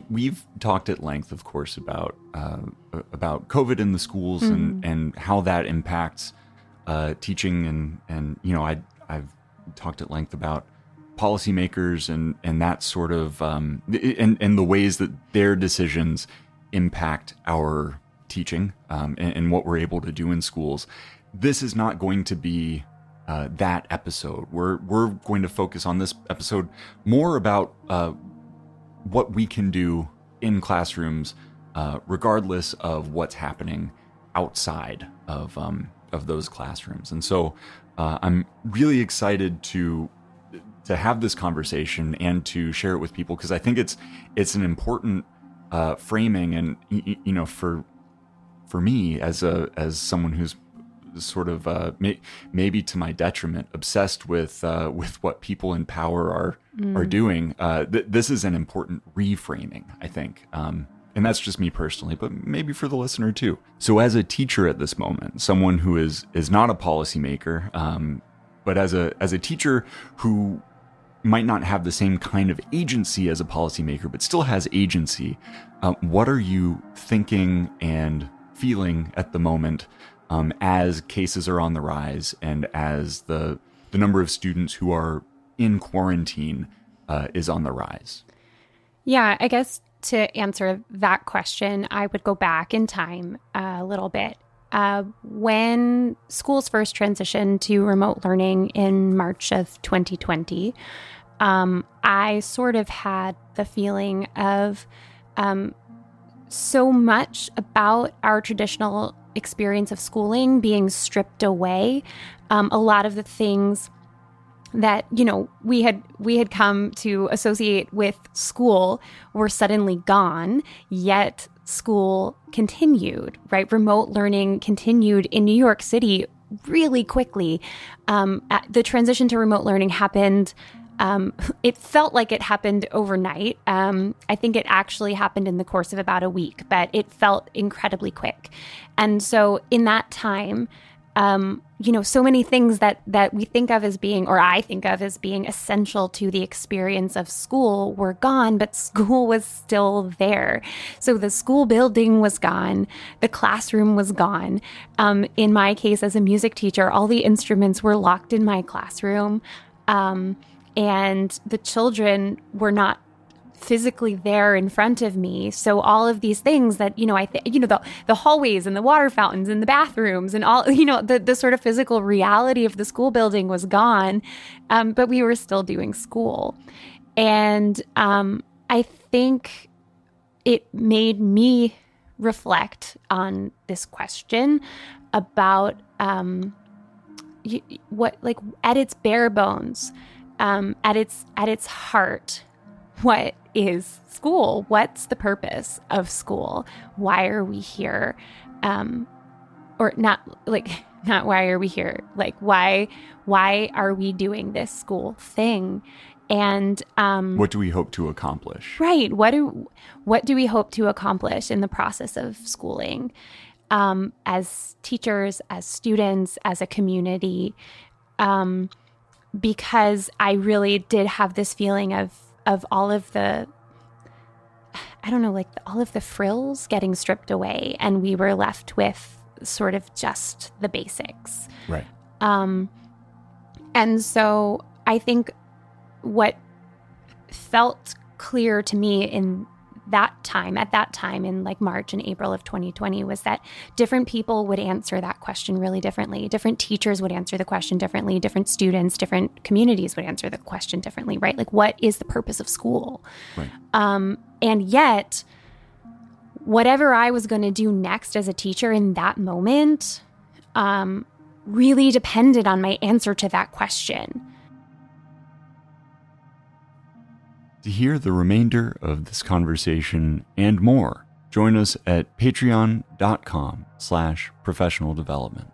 we've talked at length, of course, about COVID in the schools and how that impacts teaching, and I've talked at length about policymakers and that sort of and the ways that their decisions impact our teaching and what we're able to do in schools. This is not going to be that episode. We're going to focus on this episode more about what we can do in classrooms, regardless of what's happening outside of those classrooms. And so I'm really excited to have this conversation and to share it with people, because I think it's an important framing. And for me as someone who's sort of maybe to my detriment obsessed with what people in power are doing, this is an important reframing, I think. And that's just me personally, but maybe for the listener too. So as a teacher at this moment, someone who is not a policymaker, but as a teacher who might not have the same kind of agency as a policymaker, but still has agency, what are you thinking and feeling at the moment as cases are on the rise and as the number of students who are in quarantine is on the rise? Yeah, I guess to answer that question, I would go back in time a little bit. When schools first transitioned to remote learning in March of 2020, I sort of had the feeling of so much about our traditional experience of schooling being stripped away. A lot of the things that, we had come to associate with school were suddenly gone, yet school continued, right? Remote learning continued in New York City really quickly. The transition to remote learning happened. It felt like it happened overnight. I think it actually happened in the course of about a week, but it felt incredibly quick. And so in that time, so many things that we think of as being, or I think of as being essential to the experience of school were gone, but school was still there. So the school building was gone. The classroom was gone. In my case, as a music teacher, all the instruments were locked in my classroom. And the children were not physically there in front of me. So all of these things that, the hallways and the water fountains and the bathrooms and all, the sort of physical reality of the school building was gone. But we were still doing school. And I think it made me reflect on this question about what, like, at its bare bones, at its heart, what is school? What's the purpose of school? Why are we here? Or not why are we here? Like, why are we doing this school thing? And what do we hope to accomplish? Right. What do we hope to accomplish in the process of schooling? As teachers, as students, as a community, because I really did have this feeling of all of the, all of the frills getting stripped away, and we were left with sort of just the basics. Right. And so I think what felt clear to me at that time in like March and April of 2020 was that different people would answer that question really differently. Different teachers would answer the question differently. Different students, different communities would answer the question differently, right? Like, what is the purpose of school? Right. And yet, whatever I was going to do next as a teacher in that moment really depended on my answer to that question. To hear the remainder of this conversation and more, join us at patreon.com/professional development.